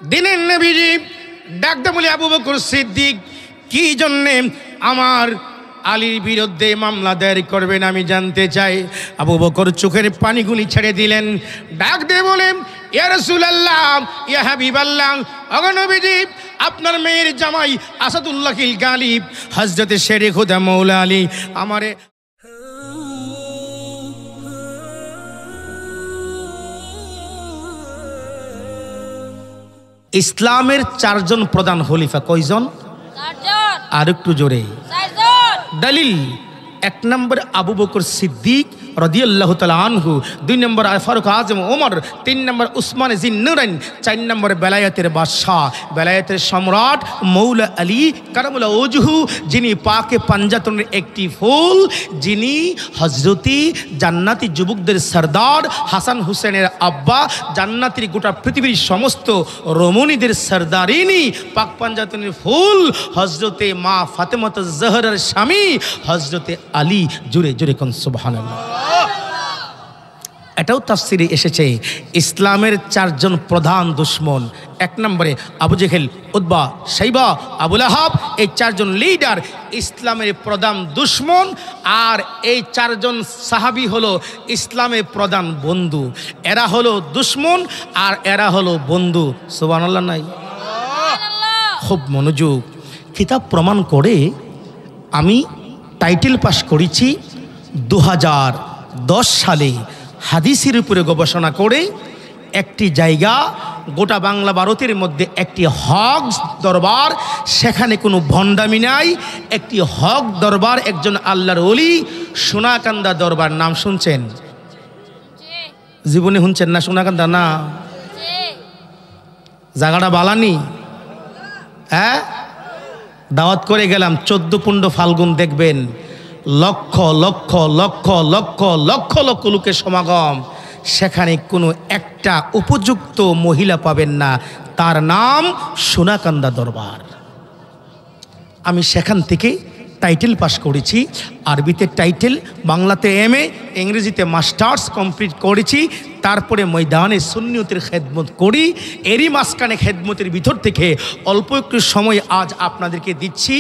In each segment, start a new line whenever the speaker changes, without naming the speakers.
দিনের নবীজি ডাকতে বলে, আবু বকর সিদ্দিক কি জন্যে আমার আলীর বিরুদ্ধে মামলা দায়ের করবেন আমি জানতে চাই। আবু বকর চোখের পানিগুলি ছেড়ে দিলেন, ডাক দিয়ে বলেন, ইয়া রাসূলুল্লাহ, ইয়া হাবিবাল্লাহ, ওগো নবীজি, আপনার মেয়ের জামাই আসাদুল্লাহিল গালিব হযরতে শেরে খুদা মৌলা আলী আমারে ইসলামের চারজন প্রধান খলিফা। কয়জন? চারজন। আর একটু জোরে। চারজন। দলিল: 1 নম্বর আবু বকর সিদ্দিক রাদিয়াল্লাহু তাআলা আনহু, 2 নম্বর ফারুক আজম ওমর, 3 নম্বর উসমান জিন্নুরাইন, 4 নম্বর বেলায়েতের বাদশাহ, বেলায়েতের সম্রাট মৌলা আলী কারামুল্লাহ ওজহু, যিনি পাকে পাঞ্জাতনের একটি ফুল, যিনি হযরতি জান্নাতি যুবকদের সরদার, হাসান হুসেনের আব্বা, জান্নাতির গোটা পৃথিবীর সমস্ত রমণীদের সরদারিনী, পাক পাঞ্জাতনের ফুল, হযরতে মা ফাতেমাতুজ জহরার স্বামী হযরতে আলী। জোরে জোরে কোন সুবহানাল্লাহ। এটাও তাফসিরে এসেছে ইসলামের চারজন প্রধান দুশ্মন। 1 নম্বরে আবু জেহেল, উতবা, শাইবা, আবু লাহাব, এই চারজন লিডার ইসলামের প্রধান দুশ্মন। আর এই চারজন সাহাবী হলো ইসলামের প্রধান বন্ধু। এরা হলো দুশ্মন আর এরা হলো বন্ধু। সুবহানাল্লাহ নাই? খুব মনোযোগ। কিতাব প্রমাণ করে আমি টাইটেল পাস করেছি 2010 সালে হাদিসের উপরে গবেষণা করে। একটি জায়গা গোটা বাংলা ভারতের মধ্যে একটি হক দরবার, সেখানে কোনো ভণ্ডামি নাই, একটি হক দরবার, একজন আল্লাহর ওলি, সোনাকান্দা দরবার। নাম শুনছেন? জীবনে শুনছেন না? সোনাকান্দা না জায়গাটা বালানি? হ্যাঁ, দাওয়াত করে গেলাম 14 ফাল্গুন, দেখবেন লক্ষ লক্ষ লক্ষ লক্ষ লক্ষ লক্ষ লোকের সমাগম। সেখানে কোনো একটা উপযুক্ত মহিলা পাবেন না, তার নাম সোনাকান্দা দরবার। আমি সেখান থেকে টাইটেল পাস করেছি, আরবিতে টাইটেল, বাংলাতে MA, ইংরেজিতে মাস্টার্স কমপ্লিট করেছি। তারপরে ময়দানে সুন্নিয়তের খেদমত করি। এরই মাঝখানে খেদমতের ভিতর থেকে অল্প একটু সময় আজ আপনাদেরকে দিচ্ছি,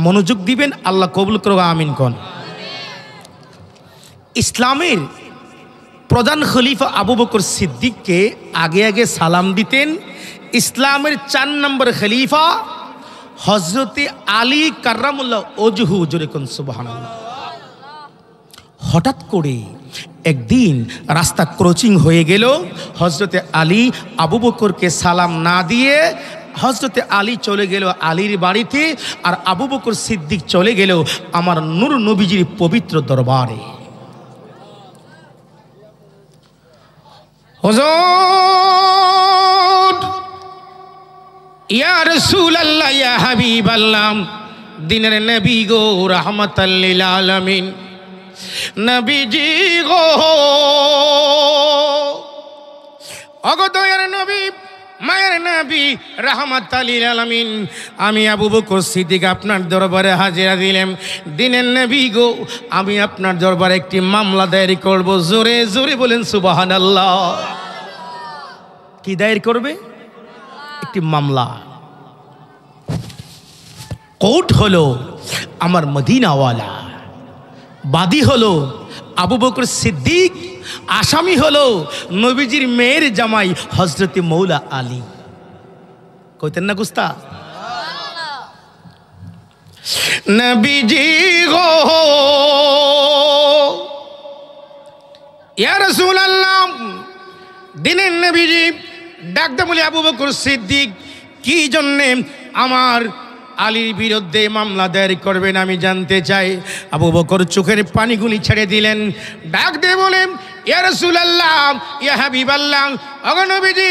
মনোযোগ দিবেন, আল্লাহ কবুল করুক, আমিন কোন। ইসলামের প্রধান খলিফা আবু বকর সিদ্দিককে আগে আগে সালাম দিতেন ইসলামের 4 নম্বর খলিফা হযরতে আলী কার্রামুল্লাহ ওজহু। জোরে কোন সুবহানাল্লাহ। হঠাৎ করে একদিন রাস্তা ক্রসিং হয়ে গেল, হযরতে আলী আবু বকরকে সালাম না দিয়ে হযরতে আলী চলে গেল আলীর বাড়িতে, আর আবু বকর সিদ্দিক চলে গেল আমার নূর নবীজির পবিত্র দরবারে। হুজুর, ইয়া রাসূলুল্লাহ, ইয়া হাবিবাল্লাহ, দিনের নবী গো, রাহমাতাল লিল আলামিন, নবীজি গো, ওগো দয়ার নবী, মায়ের নবী, রাহমাতাল লিল আলামিন, আমি আবু বকর সিদ্দিক আপনার দরবারে হাজিরা দিলাম। দিনের নবী গো, আমি আপনার দরবারে একটি মামলা দায়ের করব। জোরে জোরে বলেন সুবহানাল্লাহ। কি দায়ের করবে? একটি মামলা। কোর্ট হলো আমার মদিনাওয়ালা, বাদী হলো আবু বকর সিদ্দিক, আসামি হলো নবীজির মেয়ের জামাই হযরতে মৌলা আলী। কইতেন না গুস্তা? নবীজি গো, ইয়া রাসূলুল্লাহ, দিনের নবীজি ডাকতে বলে, আবু বকর সিদ্দিক কি জন্যে আমার আলীর বিরুদ্ধে মামলা দায়ের করবেন আমি জানতে চাই। আবু বকর চোখের পানিগুলি ছেড়ে দিলেন, ডাক দিয়ে বলেন, ইয়া রাসূলুল্লাহ, ইয়া হাবিবাল্লাহ, ওগো নবীজি,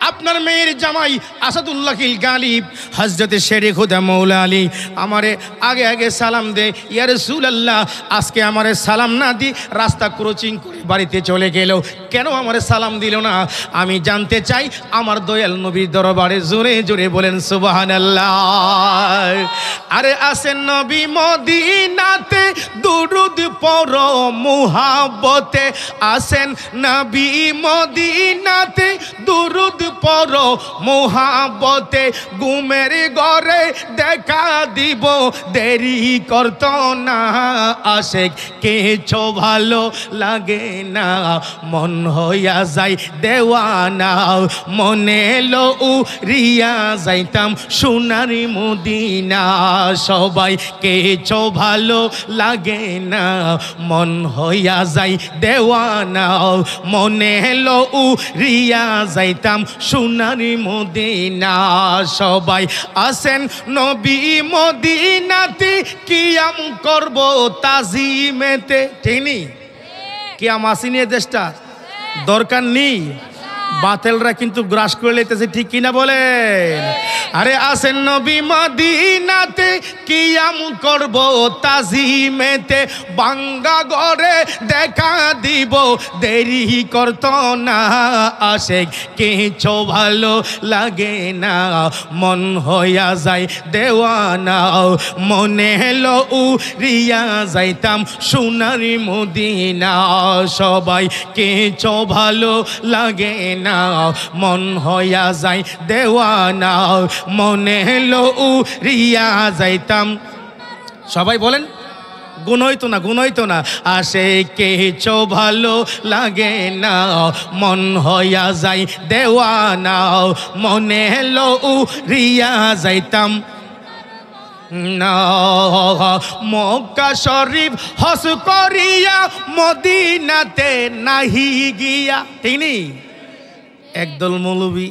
আপনার মেয়ের জামাই আসাদুল্লাহিল গালিব হযরতে শেরে খুদা মৌলা আলী আমারে আগে আগে সালাম দে। ইয়া রাসূলুল্লাহ, আজকে আমারে সালাম না দি রাস্তা ক্রসিং করে বাড়িতে চলে গেল, কেন আমারে সালাম দিল না? আমি জানতে চাই আমার দয়াল নবীর দরবারে। জোরে জোরে বলেন সুবহানাল্লাহ। আরে আসেন নবী মদিনাতে, দুরুদ পড়ো মুহাব্বতে, আসেন নবী মদিনাতে, দুরুদ পর মোহাব্বতে ঘুমের ঘরে দেখা দিব দেরি করত না আশেক কিছু ভালো লাগে না মন হইয়া যায় দেওয়ানা মনে লো রিয়া যাইতাম সোনার মদিনা সবাই কিছু ভালো লাগে না মন হইয়া যায় দেওয়ানা মনে লো রিয়া যাইতাম সোনার মদিনা সবাই আসেন নবী মদিনাতে কিয়াম করব তাজিমেতে ঠিক নেই কিয়াম আসেনি দেশটা দরকার নেই বাতেলরা কিন্তু গ্রাস করে লেতেছে ঠিক কিনা বলেন আরে আসেন নবী মদিনাতে কিয়াম করব তাজিমেতে বাঙ্গা ঘরে দেখা দিব দেরি করত না আশেক কিছু ভালো লাগে না মন হইয়া যায় দেওয়ানা মনে হলো রিয়া যাইতাম সোনার মদিনা সবাই কিছু ভালো লাগে না মন হইয়া যায় দেওয়ানা মনে হলো রিয়া যাইতাম সবাই বলেন গুণ হইতো না আসে কিছু ভালো লাগে না মন হইয়া যায় দেওয়ানা মনে হলো রিয়া যাইতাম না মক্কা শরীফ হজ করিয়া মদিনাতে নাহি গিয়া ঠিক নেই একদল মৌলবী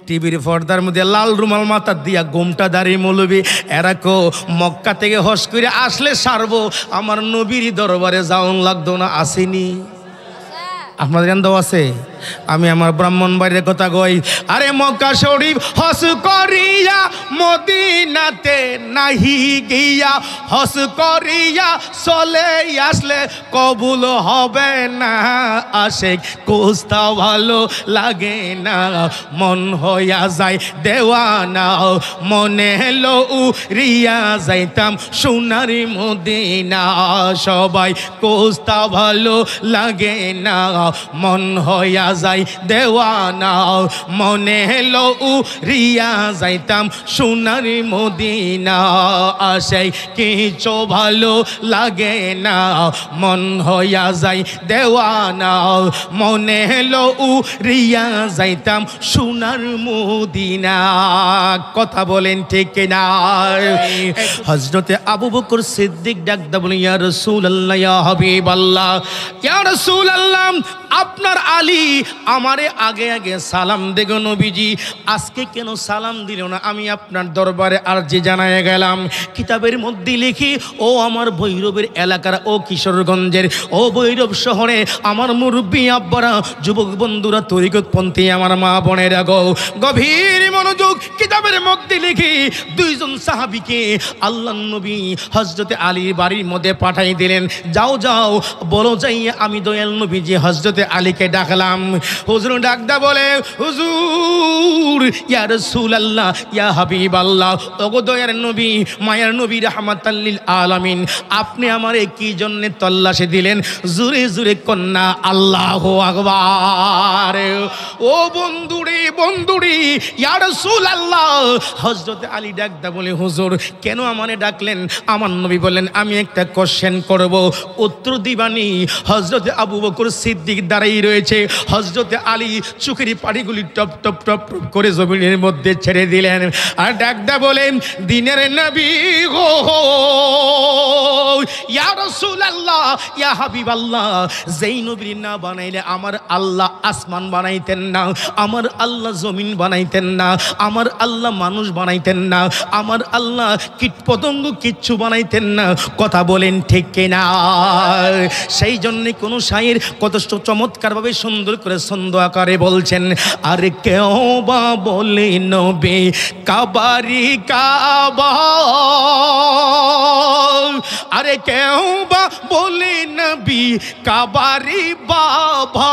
টিভির পর্দার মধ্যে লাল রুমাল মাথা দিয়া গোমটা দাঁড়িয়ে মৌলবী এরা কো মক্কা থেকে হজ করে আসলে সারবো আমার নবীর দরবারে যাওন লাগতো না আসেনি আপনাদের জানতেও আছে আমি আমার ব্রাহ্মণ বাড়ির কথা কই আরে মক্কা শরীফ হজ করিয়া মদিনাতে নাহি গিয়া হজ করিয়া চলে আসলে কবুল হবে না আশেক কোস্তা ভালো লাগে না মন হইয়া যায় দেওয়ানা মনে হলো রিয়া যাইতাম সোনার মদিনা সবাই কোস্তা ভালো লাগে না মন হইয়া যায় দেওয়ানা মনে হলো রিয়া যাইতাম সোনার মদিনা আসে কিছু ভালো লাগে না মন হইয়া যায় দেওয়ানা মনে হলো রিয়া যাইতাম সোনার মদিনা কথা বলেন ঠিক না হযরতে আবু বকর সিদ্দিক ডাকদা বলেন ইয়া রাসূলুল্লাহ ইয়া হাবিবাল্লাহ ইয়া রাসূলুল্লাহ আপনার আলী আমারে আগে আগে সালাম দেগো নবীজি আজকে কেন সালাম দিল না আমি আপনার দরবারে আরজি জানায় গেলাম কিতাবের মধ্যে লিখি ও আমার ভৈরবের এলাকার ও কিশোরগঞ্জের ও ভৈরব শহরে আমার মুরব্বী আব্বারা যুবক বন্ধুরা তরিকতপন্থী আমার মা বোনেরা গো গভীর মনোযোগ কিতাবের মধ্যে লিখি দুইজন সাহাবীকে আল্লাহর নবী হযরতে আলীর বাড়ির মধ্যে পাঠাই দিলেন যাও যাও বলো যাই আমি দয়াল নবীজি হযরতে আলীকে ডাকলাম হুজুর ডাকদা বলে হুজুর ইয়া রাসূলুল্লাহ ইয়া হাবিবাল্লাহ ওগো দয়ার নবী মায়ার নবী রাহমাতাল লিল আলামিন আপনি আমারে কি জন্য তল্লাশি দিলেন জোরে জোরে কন্যা আল্লাহু আকবার ও বন্ধুরে ইয়া রাসূলুল্লাহ হযরত আলী ডাকদা বলে হুজুর কেন আমারে ডাকলেন আমার নবী বলেন আমি একটা কোশ্চেন করব উত্তর দিবানি হযরত আবু বকর সিদ্দিক দাঁড়িয়ে রয়েছে হযরতে আলী চোখের পানিগুলি টপ টপ টপ টপ করে জমিনের মধ্যে ছেড়ে দিলেন আর ডাকদা বলেন দিনের নবী গো ইয়া রাসূলুল্লাহ ইয়া হাবিবাল্লাহ যেই নবী না বানাইলে আমার আল্লাহ আসমান বানাইতেন না আমার আল্লাহ জমিন বানাইতেন না আমার আল্লাহ মানুষ বানাইতেন না আমার আল্লাহ কীটপতঙ্গ কিচ্ছু বানাইতেন না কথা বলেন ঠিক কিনা সেই জন্য কোন শায়ের কত চমৎকারভাবে সুন্দর করে ছন্দ আকারে বলছেন আর কেউ বা বলে নবী কাবারি কাবা আরে কেউ বা বলে নবী কাবারি বাবা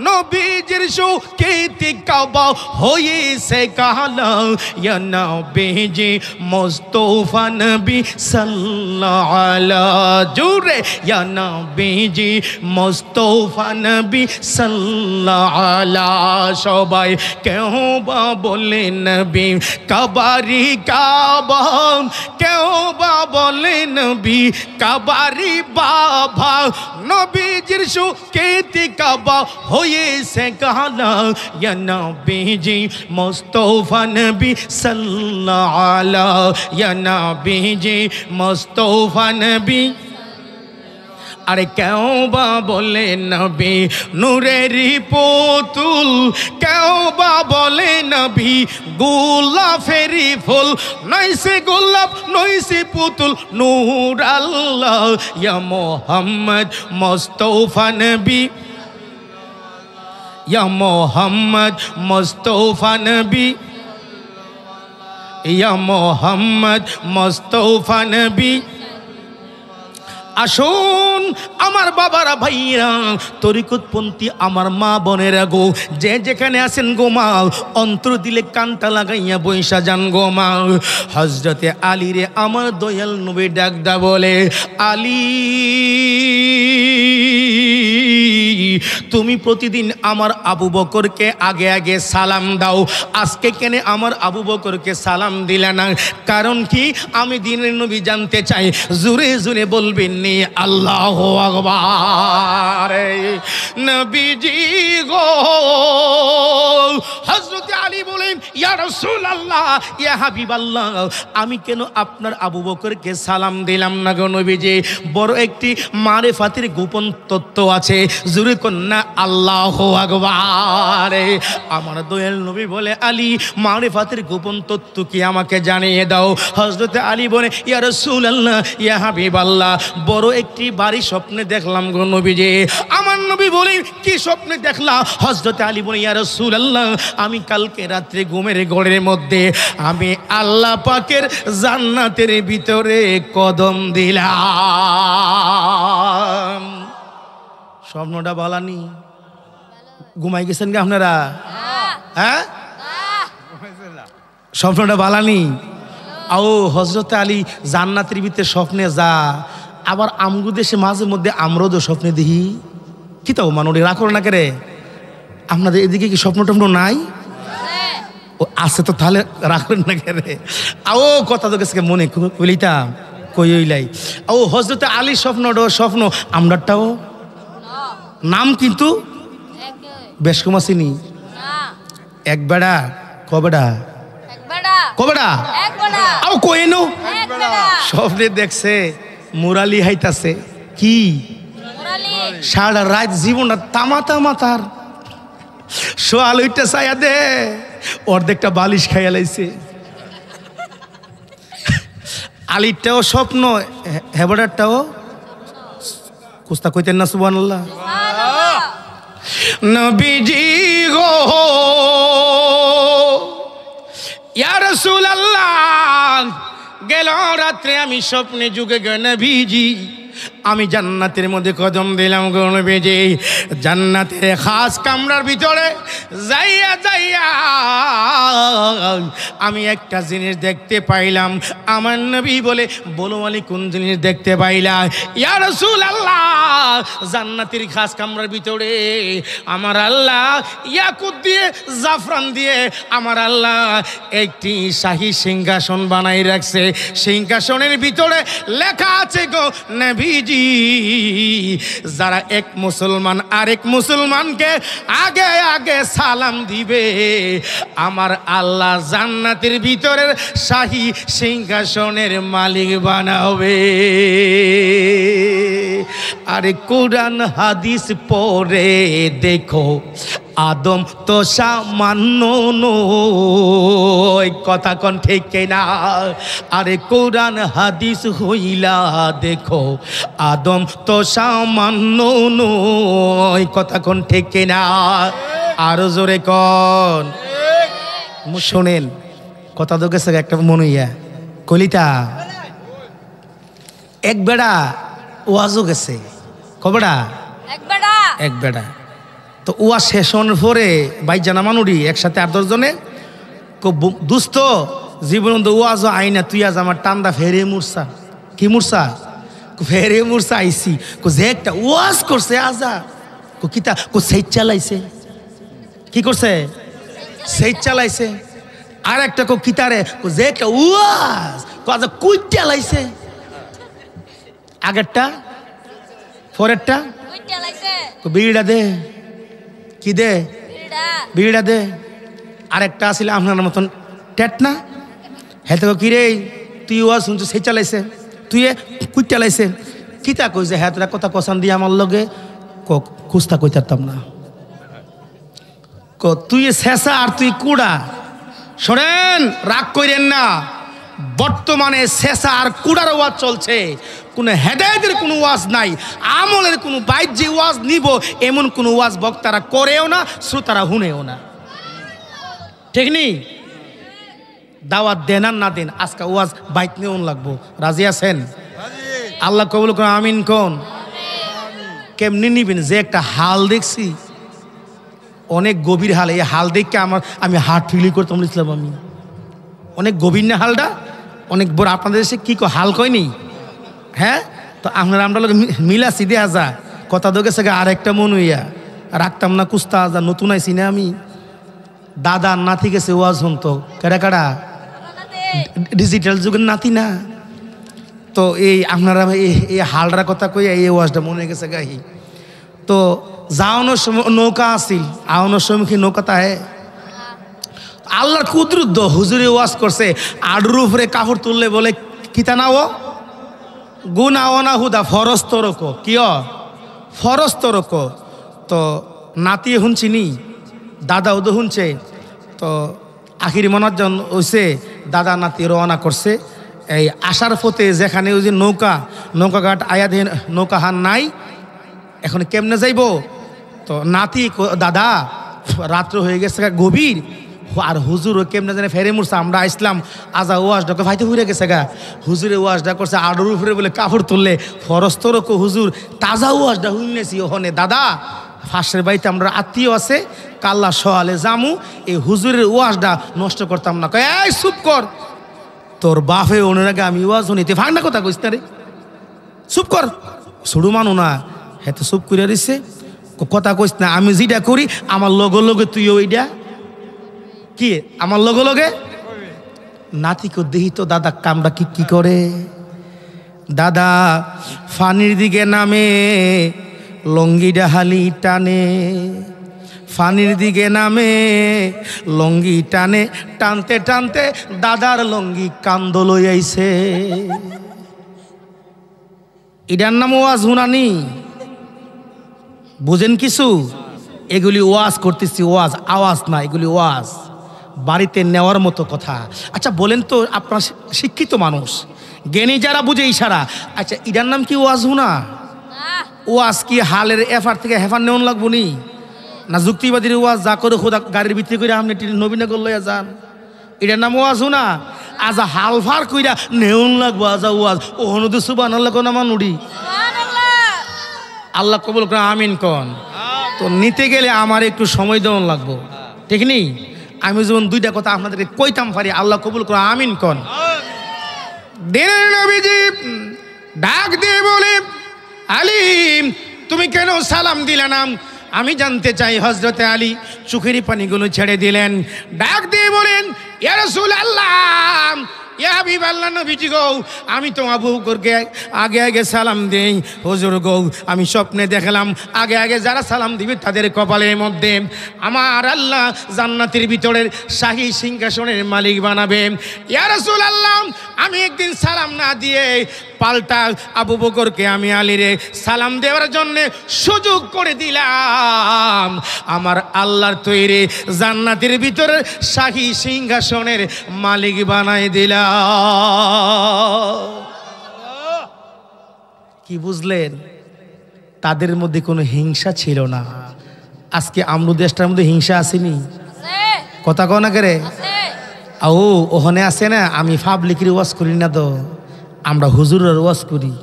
নবীজির সুকেতি কাবা হয়েছে কালা ইয়া নবীজি মুস্তাফা নবী সাল্লাল্লাহু আলাইহি জুরে ইয়া নবীজি মুস্তাফা নবী সাল্লাল্লাহু আলাইহি সবাই কেউ বা বলে নবী কাবারি কাবা কেউ বা বলে নবী কাবারি বাবা নবীজির সুকেতি কাবা হয়েছে কালা ইয়া নবীজি মুস্তাফা নবী সাল্লাল্লাহু আলাইহি ইয়া নবীজি মুস্তাফা নবী আরে কেউ বা বলে নবী নূরেরই পুতুল কেউ বা বলে নবী গোলাপেরই ফুল নইছে গোলাপ নইছে পুতুল নূর আল্লাহ ইয়া মুহাম্মদ মুস্তাফা নবী ইয়া মুহাম্মদ মুস্তাফা নবী ইয়া মুহাম্মদ মুস্তাফা নবী আসুন আমার বাবারা ভাইরা তরিকতপন্থী আমার মা বোনেরা গো যে যেখানে আছেন গো মা অন্তর দিলে কানটা লাগাইয়া বৈশা যান গো মা হযরতে আলী রে আমার দয়াল নবী ডাকদা বলে আলী তুমি প্রতিদিন আমার আবু বকরকে আগে আগে সালাম দাও আজকে কেন আমার আবু বকরকে সালাম দিলা না কারণ কি আমি দিনের নবী জানতে চাই জোরে জোরে বলবেন নি আল্লাহু আকবার নবীজি গো হযরত আলী বলেন ইয়া রাসূলুল্লাহ ইয়া হাবিবাল্লাহ আমি কেন আপনার আবু বকরকে সালাম দিলাম না গো নবীজি বড় একটি মারিফাতের গোপন তত্ত্ব আছে জোরে কন্না আল্লাহু আকবার আমার দয়াল নবী বলে আলী মারিফাতের গোপন তত্ত্ব কি আমাকে জানিয়ে দাও হযরত আলী বলে ইয়া রাসূলুল্লাহ ইয়া হাবিবাল্লাহ বড় একটি বাড়ি স্বপ্নে দেখলাম গো নবীজি আমার নবী বলে কি স্বপ্নে দেখলা হযরত আলী বলে ইয়া রাসূলুল্লাহ আমি কালকে রাতে ঘুমের ঘরের মধ্যে আমি আল্লাহ পাকের জান্নাতের ভিতরে কদম দিলাম স্বপ্নটা বালানি ঘুমাই গেছেন কি আপনারা হ্যাঁ স্বপ্নটা বালানি ও হযরত আলী জান্নাতের ভিতরে স্বপ্নে যা আবার আমগো দেশে মাঝে মধ্যে আমরাও তো স্বপ্নে দেখি কি তাও মানুষ রাখো না করে আপনাদের এদিকে কি স্বপ্ন টপ্ন নাই ও আছে তো তাহলে রাখবেন না করে ও কথা তো গেছে মনে কইলিতাম কই হইলাই ও হযরত আলী স্বপ্ন আমরাটাও নাম কিন্তু বেশ কম আসেনি এক বেড়া কবেড়া কবেড়া আও কইনো স্বপ্নে দেখছে মুরালি হাইতাছে কি সারা রাত জীবনটা তামা তামা তার সোয়াল ওইটা ছায়া দে অর্ধেকটা বালিশ খাইয়া লাইছে আলিরটাও স্বপ্ন হেবড়ারটাও কুস্তা কইতেন না সুবহানাল্লাহ নবীজি গো ইয়া রাসূলুল্লাহ গেল রাত্রে আমি স্বপ্নে যুগে গো নবীজি আমি জান্নাতের মধ্যে কদম দিলাম গো নবীজি জান্নাতের খাস কামরার ভিতরে যাইয়া যাইয়া আমি একটা জিনিস দেখতে পাইলাম আমার নবী বলে বলো আলী কোন জিনিস দেখতে পাইলা ইয়া রাসূলুল্লাহ জান্নাতের খাস কামরার ভিতরে আমার আল্লাহ ইয়াকুত দিয়ে জাফরান দিয়ে আমার আল্লাহ একটি শাহী সিংহাসন বানাই রাখছে সিংহাসনের ভিতরে লেখা আছে গো নবীজি যারা এক মুসলমান আরেক মুসলমানকে আগে আগে সালাম দিবে আমার আল্লাহ জান্নাতের ভিতরের শাহী সিংহাসনের মালিক বানাবে আরে কোরআন হাদিস পড়ে দেখো আদম তো সামান্য নয় কথা কোন ঠিক না আরে কোরআন হাদিস হইলা দেখো আদম তো সামান্য নয় কথা কোন ঠিক না আরো জোরে কোন শোনেন কথা তো গেছে একটা মনুইয়া কলিতা এক বেড়া ওয়াজও গেছে কবেড়া এক বেড়া তো ওয়া শেষন পরে বাইজানা মানুরি একসাথে 8-10 জনে দুস্থ জীবন তো ওয়াজ আইনা তুই আজ আমার টান্দা ফেরে মুরসা কি মুরসা ফেরে মুরসা আইসি যে একটা ওয়াজ করছে আজা কিতা সেই চালাইছে কি করছে সেই চালাইছে আর একটা কিতারে যে একটা ওয়াজ আজা কুই চালাইছে আগেরটা পরেরটা বিড়িটা দে কি দে বিড়িটা দে আরেকটা আসলে আপনার মতন টেট না হ্যাঁ তো কি রে তুই ওয়াজ শুনছো সেই চালাইছে তুই কুই চালাইছে কিতা কইছে হ্যাঁ তোরা কথা কসান দিয়ে আমার লগে খুঁজতা কইতাম না তুই শেষা আর তুই কুড়া শোনেন রাগ কইরেন না বর্তমানে শেষা আর কুড়ার ওয়াজ চলছে কোনো হেদায়েতের কোনো ওয়াজ নাই আমলের কোনো বাহ্য ওয়াজ নিব এমন কোনো ওয়াজ বক্তারা করেও না শ্রোতারা শুনেও না ঠিক নেই দাওয়াত দেন আর না দেন আজকে ওয়াজ বাইক নিয়েও লাগবো রাজি আছেন আল্লাহ কবুল করুন আমিন কোন কেমনি নিবেন যে একটা হাল দেখছি অনেক গভীর হাল এই হাল দেখে আমি হার্ট ফিল করতাম বলেছিলাম আমি অনেক গভীর না হালটা অনেক বড় আপনাদের দেশে কি হাল কয়নি হ্যাঁ তো আমরা লোক মিলাছি দে আজা কথা তো গেছে আর একটা মন হইয়া রাখতাম না কুস্তা আজা নতুন আইসি না আমি দাদা নাতি গেছে ওয়াজ শুনতো কেডা কাড়া ডিজিটাল যুগের নাতি না তো এই আপনারা এই হালটার কথা কইয়া এই ওয়াজটা মনে গেছে গাহি তো যাওয়ানোর সময় নৌকা আসিল আওয়ানোর সময় কি নৌকাটা হ্যাঁ আল্লাহর কুদরত হুজুরে ওয়াজ করছে আডুর উপরে কাপড় তুললে বলে কিতা না ও গুনা ওনা হুদা ফরজ তরক কিয় ফরজ তরক তো নাতি শুনছিনি দাদা ওদো শুনছে তো আখিরি মনার্জন হয়েছে দাদা নাতি রওনা করছে এই আসার পথে যেখানে ওই যে নৌকাঘাট আয়া দিয়ে নৌকা হান নাই এখন কেমনে যাইব তো নাতি দাদা রাত্র হয়ে গেছে গভীর আর হুজুর কেমনে জানে ফেরে মুরছে আমরা আসলাম আজা ওয়াজটাকে ফাইতে ঘুরে গেছে গা হুজুরে ওয়াজটা করছে আডুর উপরে বলে কাপড় তুললে ফরস্তরক হুজুর তাজা ওয়াজটা শুনেছি ওখানে দাদা ফাঁসের বাড়িতে আমরা আত্মীয় আছে কাল্লা সহালে জামু এই হুজুরের ওয়াজটা নষ্ট করতাম না এই চুপ কর তোর বাপে ওনের আগে আমি ওয়াজ শুনিতে ফাঁকনা কথা কইস না রে চুপ কর শুরু মানো না হ্যাঁ তো চুপ করে দিচ্ছে কথা কইস না আমি যেটা করি আমার লগে লগে তুইও ওইটা কি আমার লগে লগে নাতিকে দেখি তো দাদা কামটা কি করে দাদা ফানির দিকে নামে লঙ্গিটা হালি টানে ফানির দিকে নামে লঙ্গি টানে টানতে টানতে দাদার লঙ্গি কান্দ লই আইছে এটার নাম ওয়াজ হুনানি বুঝেন কিছু এগুলি ওয়াজ করতেছি ওয়াজ আওয়াজ না এগুলি ওয়াজ বাড়িতে নেওয়ার মতো কথা আচ্ছা বলেন তো আপনার শিক্ষিত মানুষ জ্ঞানী যারা বুঝে ইশারা আচ্ছা এটার নাম কি ওয়াজ হুনা ওয়াজ কি হালের এফার থেকে হেফার নেওয়ান লাগবো নি না যুক্তিবাদীর ওয়াজ যা করে খোদা গাড়ির ভিত্তি করে আপনি নবীনগর লইয়া যান এটার নাম ওয়াজ হুনা আজা হালফার কইরা নেওন লাগবো আজা ওয়াজ ও হনুদু সুবহানাল্লাহ কোন আমার নুড়ি আল্লাহ কবুল করে আমিন কন তো নিতে গেলে আমার একটু সময় দেওয়ান লাগবো ঠিক নেই আমি যেমন দুইটা কথা আপনাদেরকে কইতাম পারি আল্লাহ কবুল করে আমিন কন দিনের নবীজি ডাক দিয়ে বলে আলী তুমি কেন সালাম দিলে না আমি জানতে চাই হযরতে আলী চোখের পানিগুলো ছেড়ে দিলেন ডাক দিয়ে বলেন ইয়া রাসূলুল্লাহ ইয়া হাবিবাল্লাহ নবীজি গো আমি তো আবু বকরকে আগে আগে সালাম দেই হুজুর গো আমি স্বপ্নে দেখলাম আগে আগে যারা সালাম দিবে তাদের কপালের মধ্যে আমার আল্লাহ জান্নাতের ভিতরের শাহী সিংহাসনের মালিক বানাবে ইয়া রাসূলুল্লাহ আমি একদিন সালাম না দিয়ে পাল্টা আবু বকরকে আমি আলীরে সালাম দেওয়ার জন্য সুযোগ করে দিলাম আমার আল্লাহর তৈরি জান্নাতের ভিতরের শাহী সিংহাসনের মালিক বানাই দিলাম কি বুঝলেন তাদের মধ্যে কোনো হিংসা ছিল না আজকে আমরু দেশটার মধ্যে হিংসা আসেনি কথা কও না করে ও ওখানে আছে না আমি পাবলিকের ওয়াজ করি না তো আমরা হুজুরের ওয়াজ করি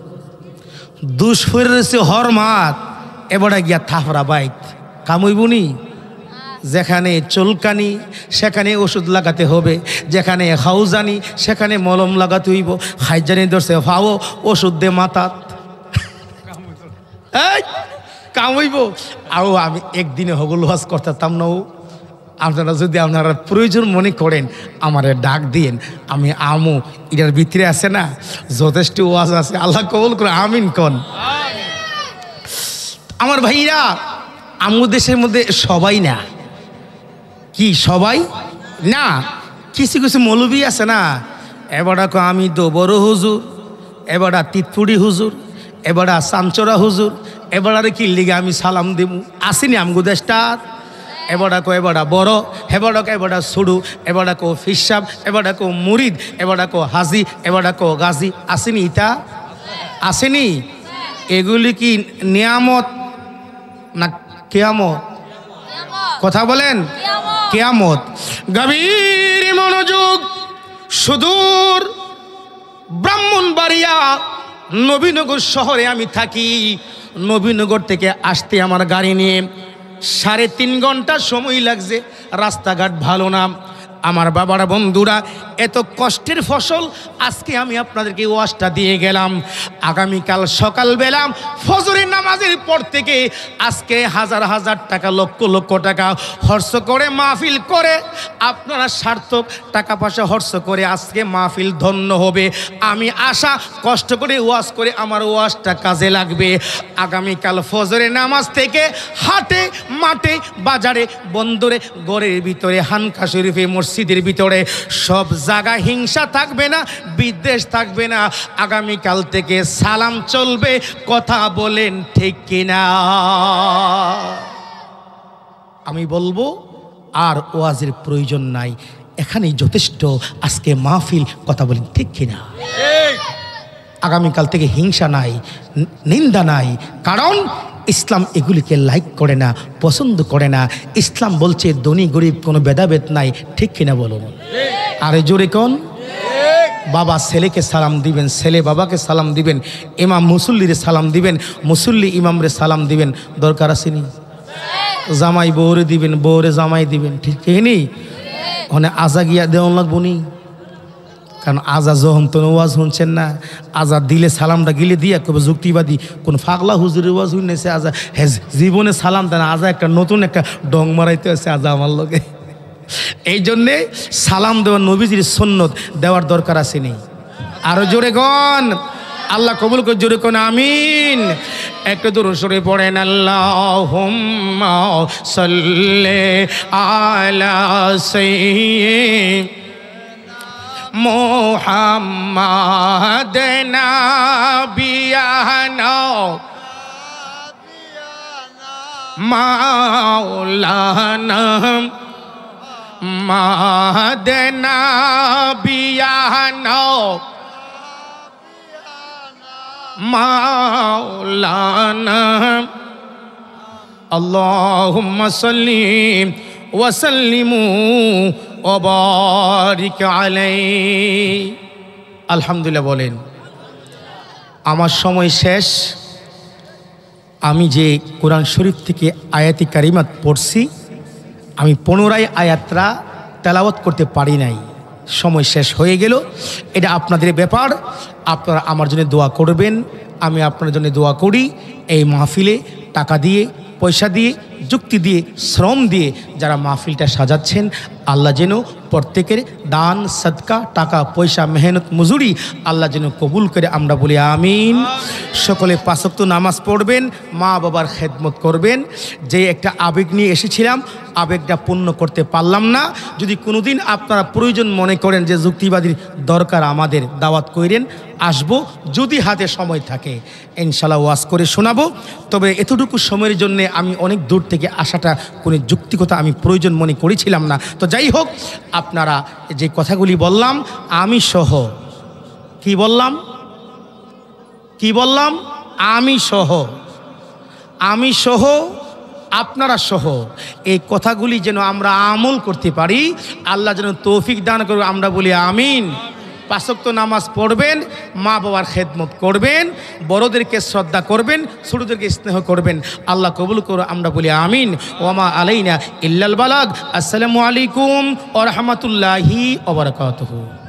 দুষ্ফরের হরমাত এবারে গিয়া থাফরা বাইক কামইবুনি যেখানে চুলকানি সেখানে ওষুধ লাগাতে হবে, যেখানে হাউজানি সেখানে মলম লাগাতে হইব, হাইজানি ধরছে ফাও ওষুধ দে মাথাত কামইব। আও আমি একদিনে হগল ওয়াজ করতাম না। আপনারা যদি আপনারা প্রয়োজন মনে করেন আমারে ডাক দিয়েন, আমি আমু। এটার ভিতরে আছে না যথেষ্ট ওয়াজ আছে, আল্লাহ কবুল করে আমিন কন। আমার ভাইরা, আমু দেশের মধ্যে সবাই না, কি সবাই না, কিছু কিছু মৌলবী আছে না, এবারা কো আমি তো বড় হুজুর, এবারা তিতপুরি হুজুর, এবারা সামচরা হুজুর, এবারে কি লিগে আমি সালাম দেব। আসিনি আমগো দেশটার এবারা কো এবারা বড়, এবারা কো এবারা সুড়ু, এবারা কো ফিসাব, এবারা কো মুরিদ, এবারা কো হাজি, এবারা কো গাজী। আসেনি ইটা আসেনি? এগুলি কি নিয়ামত না কিয়ামত? কথা বলেন, কিয়ামত। গভীর মনোযোগ। সুদূর ব্রাহ্মণবাড়িয়া নবীনগর শহরে আমি থাকি। নবীনগর থেকে আসতে আমার গাড়ি নিয়ে 3.5 ঘন্টা সময় লাগছে। রাস্তাঘাট ভালো না। আমার বাবারা বন্ধুরা, এত কষ্টের ফসল আজকে আমি আপনাদেরকে ওয়াজটা দিয়ে গেলাম। আগামীকাল সকালবেলা ফজরের নামাজের পর থেকে আজকে হাজার হাজার টাকা, লক্ষ লক্ষ টাকা খরচ করে মাহফিল করে, আপনারা সার্থক টাকা পয়সা খরচ করে আজকে মাহফিল ধন্য হবে। আমি আশা কষ্ট করে ওয়াজ করে আমার ওয়াজটা কাজে লাগবে। আগামীকাল ফজরের নামাজ থেকে হাটে, মাঠে, বাজারে, বন্দরে, ঘরের ভিতরে, হানকা শরীফে, মসজিদের ভিতরে সব জায়গায় হিংসা থাকবে না, বিদ্বেষ থাকবে না। আগামীকাল থেকে সালাম চলবে। কথা বলেন ঠিক কিনা? আমি বলবো আর ওয়াজের প্রয়োজন নাই, এখানেই যথেষ্ট। আজকে মাহফিল, কথা বলেন ঠিক কিনা? আগামীকাল থেকে হিংসা নাই, নিন্দা নাই, কারণ ইসলাম এগুলিকে লাইক করে না, পছন্দ করে না। ইসলাম বলছে ধনী গরিব কোনো ভেদাভেদ নাই, ঠিক কিনা বলুন? আরে জোরে কোন? বাবা ছেলেকে সালাম দিবেন, ছেলে বাবাকে সালাম দিবেন, ইমাম মুসল্লির সালাম দিবেন, মুসল্লি ইমামরে সালাম দিবেন, দরকার আসেনি? জামাই বউরে দিবেন, বউরে জামাই দিবেন, ঠিক নেই? ওখানে আজা গিয়া দেওয়া লাগবো নি, কারণ আজা যখন তো ওয়াজ শুনছেন না, আজা দিলে সালামটা গিলে দিয়া কবে যুক্তিবাদী কোন ফাগলা হুজুরের ওয়াজ শুনেছে আজা হ্যাঁ জীবনে সালাম দেন। আজা একটা নতুন একটা ডং মারাইতে আছে আজা আমার লোকে। এই জন্যে সালাম দেওয়ার নবীজির সুন্নত দেওয়ার দরকার আছে নেই? আরো জোরে গন আল্লাহ কবুল করে, জোরে কোন আমিন। একটু দূর সরে পড়েন আল্লাহুম্মা সাল্লি আলা সাইয়্যিদিনা মুহাম্মাদ নাবিয়ানা মাওলানা মুহাম্মাদ নাবিয়ানা মাওলানা আল্লাহুম্মা সাল্লি ওয়া সাল্লিমু ওয়া বারিক আলাইহি। আলহামদুলিল্লাহ বলেন। আমার সময় শেষ। আমি যে কোরআন শরীফ থেকে আয়াতি কারিমাত পড়ছি, আমি পুনরায় আয়াতরা তেলাওয়াত করতে পারি নাই, সময় শেষ হয়ে গেল। এটা আপনাদের ব্যাপার, আপনারা আমার জন্য দোয়া করবেন, আমি আপনার জন্য দোয়া করি। এই মাহফিলে টাকা দিয়ে, পয়সা দিয়ে, যুক্তি দিয়ে, শ্রম দিয়ে যারা মাহফিলটা সাজাচ্ছেন, আল্লাহ যেন প্রত্যেকের দান, সদকা, টাকা পয়সা, মেহনত, মজুরি আল্লাহ যেন কবুল করে, আমরা বলি আমিন। সকলে 5 ওয়াক্ত নামাজ পড়বেন, মা বাবার খেদমত করবেন। যে একটা আবেগ নিয়ে এসেছিলাম, আবেগটা পূর্ণ করতে পারলাম না। যদি কোনোদিন আপনারা প্রয়োজন মনে করেন যে যুক্তিবাদীর দরকার, আমাদের দাওয়াত করেন, আসবো যদি হাতে সময় থাকে, ইনশাল্লাহ ওয়াজ করে শোনাবো। তবে এতটুকু সময়ের জন্য আমি অনেক দূর থেকে আসাটা কোনো যুক্তিকতা আমি প্রয়োজন মনে করেছিলাম না। তো যাই হোক, আপনারা যে কথাগুলি বললাম, আমি সহ, কি বললাম আমি সহ আপনারা সহ এই কথাগুলি যেন আমরা আমল করতে পারি, আল্লাহ যেন তৌফিক দান করবে, আমরা বলি আমিন। 5 ওয়াক্ত নামাজ পড়বেন, মা বাবার খেদমত করবেন, বড়দেরকে শ্রদ্ধা করবেন, ছোটদেরকে স্নেহ করবেন। আল্লাহ কবুল করো, আমরা বলি আমিন। ওয়ামা আলাইনা ইল্লাল বালাগ। আসসালামু আলাইকুম ওয়া রাহমাতুল্লাহি ওয়া বারাকাতুহু।